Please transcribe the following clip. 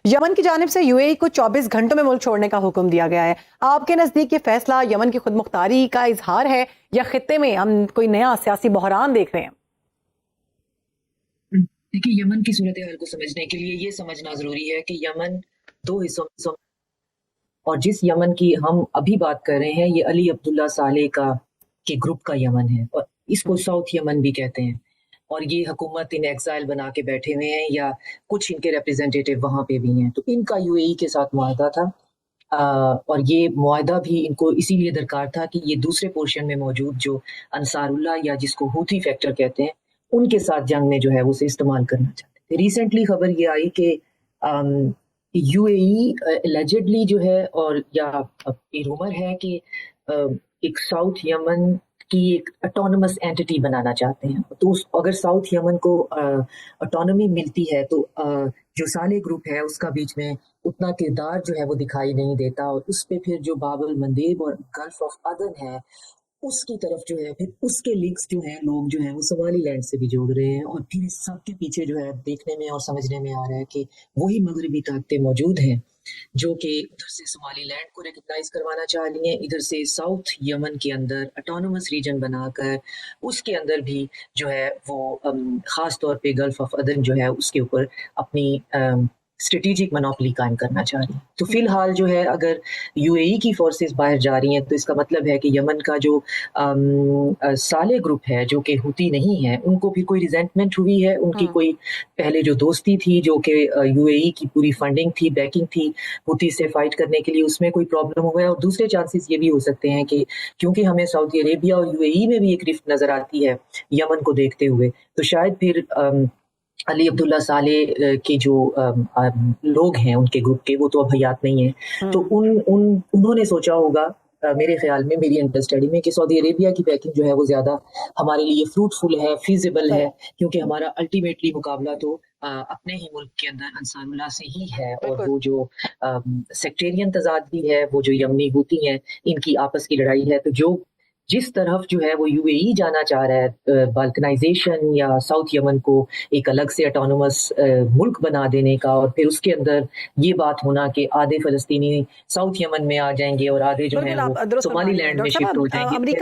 یمن کی جانب سے UAE کو 24 گھنٹوں میں ملک چھوڑنے کا حکم دیا گیا ہے. آپ کے نزدیک یہ فیصلہ یمن کی خود مختاری کا اظہار ہے یا خطے میں ہم کوئی نیا سیاسی بحران دیکھ رہے ہیں؟ دیکھیے، یمن کی صورتحال کو سمجھنے کے لیے یہ سمجھنا ضروری ہے کہ یمن دو حصوں اور جس یمن کی ہم ابھی بات کر رہے ہیں یہ علی عبداللہ صالح کے گروپ کا یمن ہے، اور اس کو ساؤتھ یمن بھی کہتے ہیں. اور یہ حکومت ان ایگزائل بنا کے بیٹھے ہوئے ہیں، یا کچھ ان کے ریپریزنٹیٹیو وہاں پہ بھی ہیں. تو ان کا UAE کے ساتھ معاہدہ تھا، اور یہ معاہدہ بھی ان کو اسی لیے درکار تھا کہ یہ دوسرے پورشن میں موجود جو انصار اللہ یا جس کو ہوتی فیکٹر کہتے ہیں ان کے ساتھ جنگ میں جو ہے اسے استعمال کرنا چاہتے تھے. ریسنٹلی خبر یہ آئی کہ UAE اللیجڈلی جو ہے، اور یا یہ رومر ہے کہ ایک ساؤتھ یمن کی ایک اٹونومس اینٹی بنانا چاہتے ہیں. تو اگر ساؤتھ یمن کو اٹونومی ملتی ہے تو جو صالح گروپ ہے اس کا بیچ میں اتنا کردار جو ہے وہ دکھائی نہیں دیتا، اور اس پہ پھر جو باب المندیب اور گلف آف عدن ہے اس کی طرف جو ہے پھر اس کے لنکس جو ہیں لوگ جو ہیں وہ صومالی لینڈ سے بھی جوڑ رہے ہیں. اور پھر اس سب کے پیچھے جو ہے دیکھنے میں اور سمجھنے میں آ رہا ہے کہ وہی مغربی طاقتیں موجود ہیں جو کہ ادھر سے صومالی لینڈ کو ریکگنائز کروانا چاہ رہی ہیں، ادھر سے ساؤتھ یمن کے اندر اٹونومس ریجن بنا کر اس کے اندر بھی جو ہے وہ خاص طور پہ گلف آف عدن جو ہے اس کے اوپر اپنی اسٹریٹجک منوپلی قائم کرنا چاہ رہی ہیں. تو فی الحال جو ہے اگر UAE کی فورسز باہر جا رہی ہیں تو اس کا مطلب ہے کہ یمن کا جو صالح گروپ ہے جو کہ ہوتی نہیں ہے ان کو بھی کوئی ریزنٹمنٹ ہوئی ہے، ان کی کوئی پہلے جو دوستی تھی جو کہ UAE کی پوری فنڈنگ تھی، بیکنگ تھی ہوتی سے فائٹ کرنے کے لیے، اس میں کوئی پرابلم ہوا ہے. اور دوسرے چانسز یہ بھی ہو سکتے ہیں کہ کیونکہ ہمیں سعودی عربیہ اور UAE میں بھی ایک رفت نظر آتی ہے یمن کو دیکھتے ہوئے، تو شاید پھر علی عبداللہ صالح کے جو لوگ ہیں ان کے گروپ کے وہ تو اب حیات نہیں ہیں، تو انہوں نے سوچا ہوگا میرے خیال میں، میری انڈرسٹینڈنگ میں، کہ سعودی عربیہ کی بیکنگ جو ہے وہ زیادہ ہمارے لیے فروٹفل ہے، فیزیبل ہے، کیونکہ ہمارا الٹیمیٹلی مقابلہ تو اپنے ہی ملک کے اندر انصار اللہ سے ہی ہے. اور وہ جو سیکٹیرین تضاد بھی ہے، وہ جو یمنی ہوتی ہیں ان کی آپس کی لڑائی ہے، تو جو جس طرف جو ہے وہ UAE جانا چاہ رہا ہے بالکنائزیشن یا ساؤتھ یمن کو ایک الگ سے اٹونومس ملک بنا دینے کا، اور پھر اس کے اندر یہ بات ہونا کہ آدھے فلسطینی ساؤتھ یمن میں آ جائیں گے اور آدھے جو ہیں وہ صومالی لینڈ میں شفٹ ہو جائیں گے.